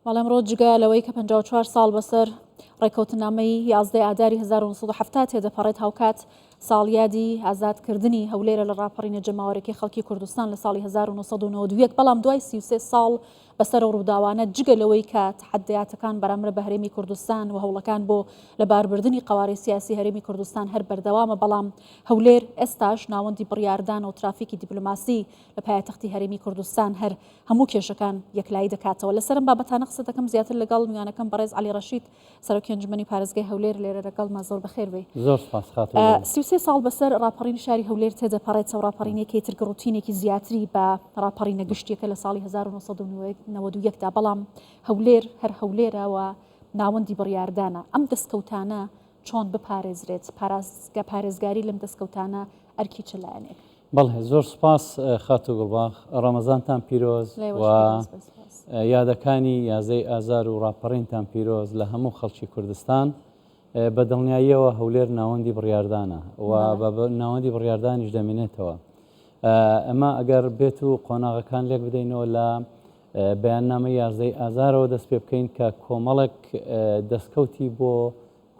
بەڵام ڕۆژگە لەوەی کە 54 ساڵ بەسەر ڕێکەوتنامەی 11 ئاداری 1970 تێدەپەڕێت هاوکات ساڵیادی ئازادکردنی هەولێرە لە ڕاپەڕینە جەماوەرەکەی خەڵکی کوردستان لە ساڵی 1992 بەڵام دوای 33 ساڵ بەسەر ڕووداوانە جگە لەوەی کە تحدیاتەکان بەرامبەر بە هەرێمی کوردستان و هەوڵەکان بۆ لەباربردنی قەواری سیاسی هەرێمی کوردستان هەر بەردەوامە بەڵام هەولێر ئێستاش ناوەندی بڕیاردان و ترافیکی دیپلۆماسی لە پایتەختی هەرێمی کوردستان هەر هەموو کێشەکان یەکلایی دەکاتەوە. لەسەرم بابەتانە قسە دەکەم زیاتر لەگەڵ میوانەکەم بەڕێز عەلی ڕەشید سەرۆکی ئەنجومەنی پارێزگای هەولێر لێرە لەگەڵمان زۆر بەخێر بێ. زۆر سپاس خاتون. 33 ساڵ بەسەر ڕاپەڕینی شاری هەولێر تێدەپەڕێتەوە ڕاپەڕینێکی تر ڕوتینێکی زیاتری بە ڕاپەڕینە گشتیەکە لە ساڵی 1991دا بەڵام هەولێر هەر هەولێرەوە ناوەندی بڕیاردانە. ئەم دەستکەوتانە چۆن بپارێزرێت؟ پارێزگاری لەم دەستکەوتانە ئەرکی چ لایەنێک؟ بەڵێ زۆر سپاس خاتو گوڵباخ، ڕەمەزانتان پیرۆز و یادەکانی 11 ئازار و ڕاپەڕینتان پیرۆز لە هەموو خەڵکی کوردستان. بە دڵنیاییەوە هەولێر ناوەندی بڕیاردانە و بە ناوەندی بڕیاردانیش دەمێنێتەوە. ئەمە ئەگەر بێت و قۆناغەکان لێک بدەینەوە لە بەیاننامەی 11 ئازارەوە دەست پێ بکەین کە کۆمەڵێک دەستکەوتی بۆ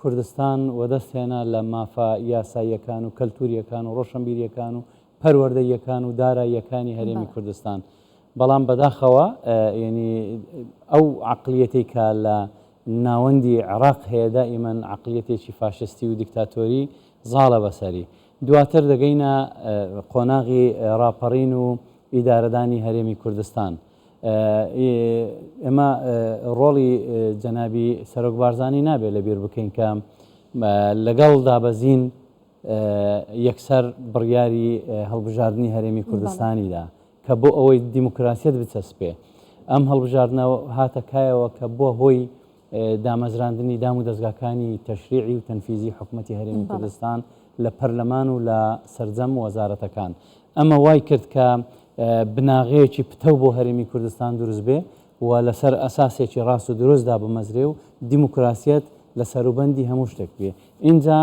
کوردستان و دەستێنە لە مافە یاساییەکان و کەلتوریەکان و ڕۆشنبیریەکان و پەروەردەیەکان و داراییەکانی هەرێمی کوردستان. بەڵام بەداخەوە ینی ئەو عەقلیەتێک کە لە ناوەندی عێراق هەیە دائیمەن عەقلیەتێکی فاشستی و دیکتاتۆری زاڵە بەسەری. دواتر دەگەینە قۆناغی ڕاپەڕین و ئیدارەدانی هەرێمی کوردستان. ئێمە ڕۆڵی جەنابی سەرۆک بارزانی نابێت لەبیر بکەین کە لەگەڵ دابەزین یەکسەر بڕیاری هەڵبژاردننی هەرێمی کوردستانیدا کە بۆ ئەوەی دیموکراسیەت بچەسپێ. ئەم هەڵبژاردنەوە هاتەکایەوە کە بۆ هۆی دامەزراندنی دام و دەستگاکانی تەشریعی و تەنفیزی حکوومەتی هەرێمی کوردستان لە پەرلەمان و لە سەرجەم وەزارەتەکان. ئەمە وای کرد کە بناغەیەکی پتە بۆ هەرێمی کوردستان دروست بێ و لەسەر ئەساسێکی ڕاست و دروستدا بمەزرێ و دیموکراسیەت لە سەروبەندی هەموو شتێک بێ. اینجا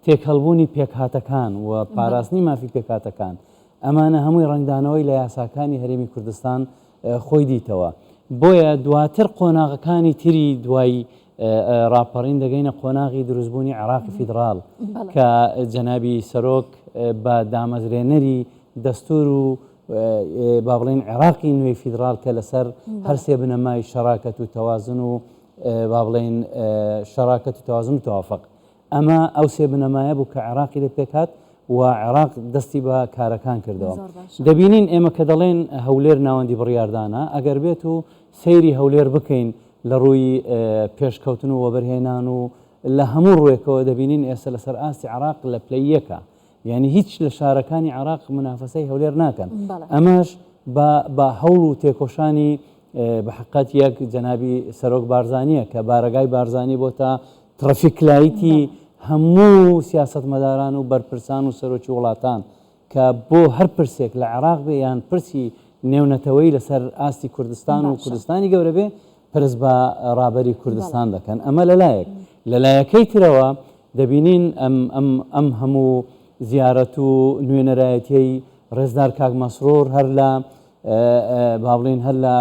تێکهەڵبوونی پێکهاتەکان و پاراستنی مافی پێکهاتەکان ئەمانە هەمووی ڕنگدانەوەی لە یاساکانی هەرێمی کوردستان خۆی دیتەوە. بۆیە دواتر قۆناغەکانی تری دوای ڕاپەڕین دەگەینە قۆناغی دروستبوونی عێراقی فیدراڵ کە جەنابی سەرۆک بە دامەزرێنەری دەستور و با بڵێن عێراقی نوێی فیدراڵ کە لەسەر هەرسێ بنەمای شەراکەت و تەوازن و با بڵێن شەراکەت و تەوازن و تەوافق. ئەمە ئەو سێ بنەمایە بوو کە عێراقی لێ پێکات و عێراق دەستی بە کارەکان کردەوە. دەبینین ئێمە کە دەڵێن هەولێر ناوەندی بڕیاردانە ئەگەر بێت و سەیری هەولێر بکەین لە ڕووی پێشکەوتن و وەبەرهێنان و لە هەموو ڕوویەکەوە دەبینین ئێستا لەسەر ئاستی عێراق لە پلەیەکە، یعنی هیچ لە شارەکانی عێراق منافەسەی هەولێر ناکەن. ئەمەش بە هەوڵ و تێکۆشانی بە حقیقەت یەک جەنابی سەرۆک بارزانیە کە بارەگای بارزانی بۆ تا ترەفیکلایتی هەموو سیاسەتمەداران و بەرپرسان و سەرۆکی وڵاتان کە بۆ هەر پرسێک لە عێراق بێ یان پرسی نێونەتەوەی لەسەر ئاستی کوردستان و کوردستانی گەورە بێ پرس بە ڕابەری کوردستان دەکەن. ئەمە لەلایەک. لەلایەکەی ترەوە دەبینین ئەم هەموو زیارەت و نوێنەرایەتیەی ڕێزدار کاک مەسرۆر هەر لە با بڵێن هەر لە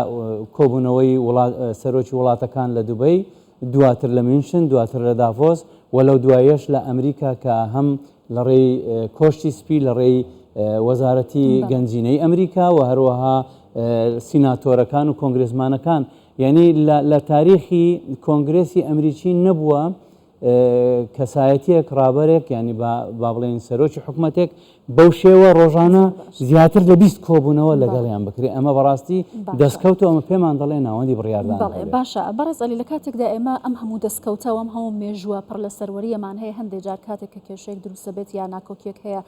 کۆبوونەوەی سەرۆکی وڵاتەکان لە دوبەی، دواتر لە مینشن، دواتر لە دافۆس و لەو دوایەش لە ئەمریکا کە هەم لە ڕێی کۆشتی سپی لە ڕێی وەزارەتی گەنجینەی ئەمریکا و هەروەها سیناتۆرەکان و کۆنگرێزمانەکان. یعنی لە تاریخی کۆنگرێسی ئەمریکی نەبووە کەسایەتیەک ڕابەرێک ینی با بڵێن سەرۆکی حکوومەتێک بەو شێوە ڕۆژانە زیاتر لە 20 کۆبوونەوە لەگەڵیان بکرێ. ئەمە بەڕاستی دەستکەوتەوە ئەمە پێمان دەڵێ ناوەندی بڕیاردان. باشە بەڕێز عەلی لە کاتێکدا ئێمە ئەم هەموو دەستکەوتەوە ئەم هەموو مێژووە پڕ لە سەروەریەمان هەیە هەندێک جار کاتێک کە کێشەیەک دروستە بێت یا ناکۆکیەک هەیە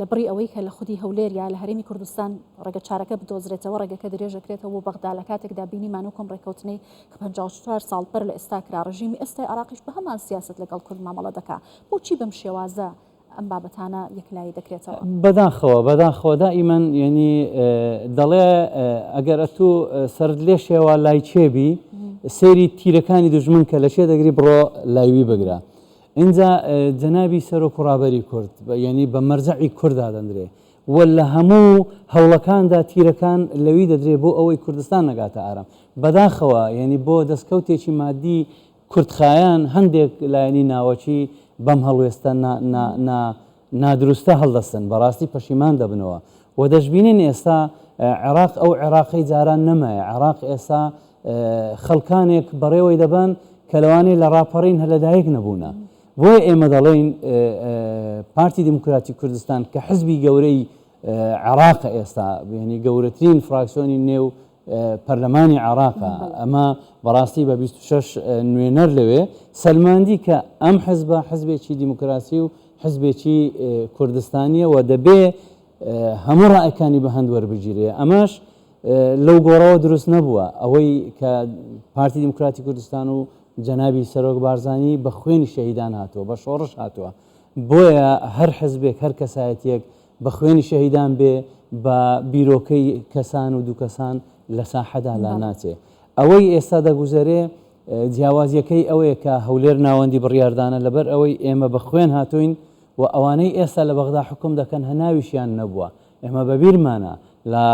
لە بڕی ئەوەی کە لە خودی هەولێر یا لە هەرێمی کوردستان ڕێگە چارەکە بدۆزرێتەوە ڕێگەکە درێژەکرێتەوە بۆ بەغدا لە کاتێکدا بینیمان و کۆم ڕێکەوتنەی 54 ساڵ پەر لە ئێستا کرا ڕژیمی ئێستای عێراقیش بە هەمان سیاست لەگەڵ کورد مامەڵە دەکا. بۆچی بەم شێوازە ئەم بابەتانە یەکلایی دەکرێتەوە؟ بەداخەوە دائیمەن ینی دەڵێ ئەگەر ئەتوو سرد لێ شێوە لای چێبی سەیری تیرەکانی دوژمن کە لە شێ دەگری بڕۆ لایوی بگرە. اینجا جەنابی سەرۆک و ڕابەری کورد یعنی بە مەرجەعی کووردا دەندرێ ولا هەموو هەوڵەکاندا تیرەکان لەوی دەدرێت بۆ ئەوەی کوردستان نەگاتە ئارام بەداخەوە یعنی بۆ دەستکەوتێکی مادی کوردخایان هەندێک لایەنی ناوەچی بەم هەڵوێستە نادروستە هەڵدەستن بەڕاستی پەشیمان دەبنەوە و دەشبینین ئێستا عێراق ئەو عێراقی جاران نەمایە عێراق ئێستا خەڵکانێک بەڕێوەی دەبن کە لەوانەیە لە ڕاپەڕین هە لەدایک نەبوونە بۆیە ئێمە دەڵێن پارتی دیموکراتی کوردستان کە حزبی گەورەی عێراقە ئێستا ینی گەورەترین فراکسیۆنی نێو پەرلەمانی عێراقە ئەمە بەڕاستی بە 26 نوێنەر لەوێ سەلماندی کە ئەم حزبە حزبێکی دیموکراسی و حزبێکی کوردستانیە و دەبێ هەموو ڕائەکانی بە هەند وەربگیرێ ئەمەش لەو گۆڕەوە دروست نەبووە ئەوەی کە پارتی دیموکراتی کوردستان و جەنابی سەرۆک بارزانی بە خوێنی شەهیدان هاتووە بە شۆڕش هاتووە بۆیە هەر حزبێک هەر کەسایەتێک بە خوێنی شەهیدان بێ بە بیرۆکەی کەسان و دوو کەسان لە ساحەدا لا ناچێ ئەوەی ئێستا دەگوزارێ جیاوازیەکەی ئەوەیە کە هەولێر ناوەندی بڕیاردانە لەبەر ئەوەی ئێمە بە خوێن هاتوین و ئەوانەی ئێستا لە بەغدا حکوم دەکەن هەناویشیان نەبووە ئێمە بەبیرمانە لە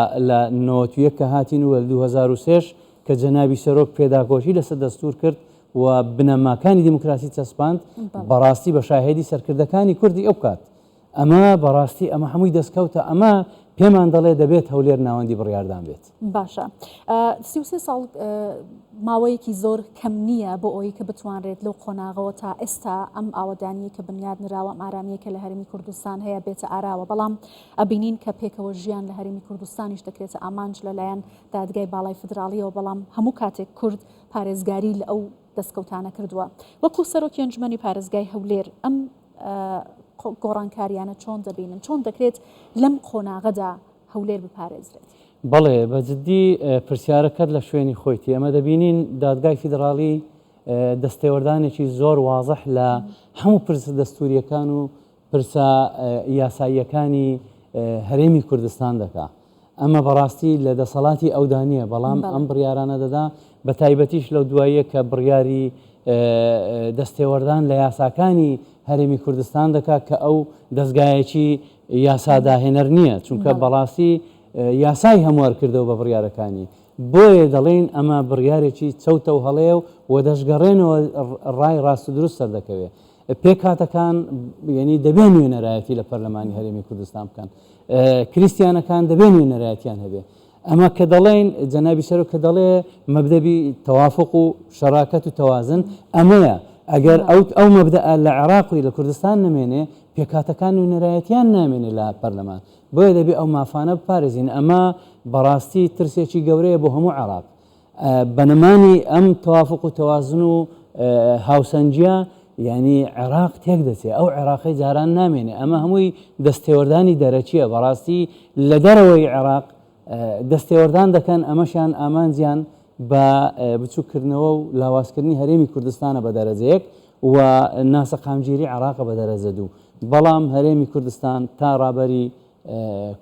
91 کە هاتین و 2003 کە جەنابی سەرۆک پێداکۆشی لەسەر دەستور کرد و بنەماکانی دیموکراسی چەسپاند بەڕاستی بە شاهێدی سەرکردەکانی کوردی ئەو کات ئەمە بەڕاستی ئەمە هەمووی دەستکەوتە ئەمە پێمان دەڵێ دەبێت هەولێر ناوەندی بڕیاردان بێت باشە 33 ساڵ ماوەیەکی زۆر کەم نییە بۆ ئەوەی کە بتوانرێت لەو قۆناغەوە تا ئێستا ئەم ئاوەدانی کە بنیاد نراوە ئارامەیە کە لە هەرێمی کوردستان هەیە بێتە ئاراوە بەڵام ئەبینین کە پێکەوە ژیان لە هەرێمی کوردستانیش دەکرێتە ئامانج لەلایەن دادگای باڵای فدراڵیەوە بەڵام هەموو کاتێک کورد پارێزگاری لە ئەو دەستکەوتانە کردووە وەکو سەرۆکی ئەنجومەنی پارێزگای هەولێر ئەم گۆڕانکاریانە چۆن دەبینن چۆن دەکرێت لەم قۆناغەدا هەولێر بپارێزرێت بەڵێ بەجددی پرسیارەکەت لە شوێنی خۆیتی ئەمە دەبینین دادگای فیدراڵی دەستێوەردانێکی زۆر وازەح لە هەموو پرسە دەستوریەکان و پرسە یاساییەکانی هەرێمی کوردستان دەکا ئەمە بەڕاستی لە دەسەڵاتی ئەودانیە بەڵام ئەم بڕیارانە دەدا بە تایبەتیش لەو دواییە کە بڕیاری دەستێوەردان لە یاساکانی هەرێمی کوردستان دەکات کە ئەو دەستگایەکی یاساداهێنەر نییە چونکە بەڕاستی یاسای هەموار کردەوە بە بڕیارەکانی بۆیە دەڵێن ئەمە بڕیارێکی چەوتە و هەڵەیە و دەشگەڕێنەوە ڕای ڕاست و دروست سەردەکەوێت پێکهاتەکان ینی دەبێ نوێنەرایەتی لە پەرلەمانی هەرێمی کوردستان بکەن کریسیانەکان دەبێ نوێنەرایەتیان هەبێ ئەمە کە دەڵێن جەنابی سەرۆک کە دەڵێ مەبدەبی تەوافق و شەراکەت و تەوازن ئەمەیە ئەگەر ئەو مەبدە لە عێراقی لە کوردستان نمێنێ پێکهاتەکان نوێنەرایەتیان نامێنێ لە پەرلەمان بۆیە دەبێ ئەو مافانە بپارێزین ئەمە بەڕاستی ترسێکی گەورەیە بۆ هەموو عێراق بەنەمانی ئەم تەوافق و تەوازن و هاوسەنجیە یعنی عێراق تێک دەچێت ئەو عێراقی جاران نامێنێ ئەمە هەمووی دەستێوەردانی دەرەچیە بەڕاستی لە دەرەوەی عێراق دەستێوەردان دەکەن ئەمەشیان ئامانجیان بە بچووکردنەوە و لاوازکردنی هەرێمی کوردستانە بە دەرەجەیەک و ناسەقامگیری عێراقە بە دەرەجە دوو بەڵام هەرێمی کوردستان تا ڕابەری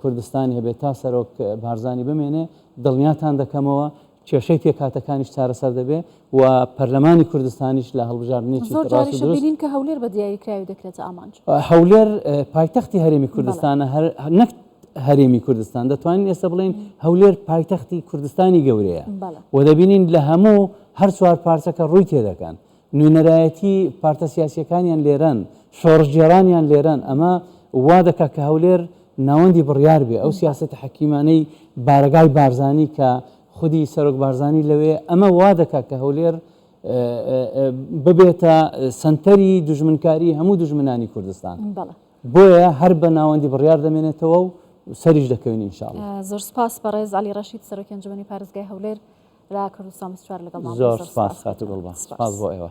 کوردستانی هەبێت تا سەرۆک بارزانی بمێنێ دڵنیاتان دەکەمەوە کێشەی پێکهاتەکانیش چارەسەر دەبێ و پەرلەمانی کوردستانیش لە هەڵبژاردنێکی زۆر جاریش بینین کە هەولێر بە دیاریکراوی دەکرێتە ئامانج هەولێر پایتەختی هەرێمی کوردستانە نەک هەرێمی کوردستان دەتوانین ئێستا بڵێن هەولێر پایتەختی کوردستانی گەورەیە و دەبینین لە هەموو هەر چوار پارچەکە ڕووی تێدەکەن نوێنەرایەتی پارتە سیاسیەکانیان لێرەن شۆڕژێرانیان لێرەن ئەمە وا دەکات کە هەولێر ناوەندی بڕیار بێ ئەو سیاسەتە حەکیمانەی بارگای بارزانی کە خودی سەرۆک بارزانی لەوێ ئەمە وا دەکات کە هەولێر ببێتە سنتەری دوژمنکاری هەموو دوژمنانی کوردستان بۆیە هەر بە ناوەندی بڕیار دەمێنێتەوە و سەریش دەکەوین ئینشاءڵڵا زۆر سپاس بەڕێز عەلی ڕەشید سەرۆکی ئەنجومەنی پارێزگای هەولێر لە کوردستان 24 لەگەڵ زۆر سپاس خاتوو گەڵباس سپاس بۆ ئێوە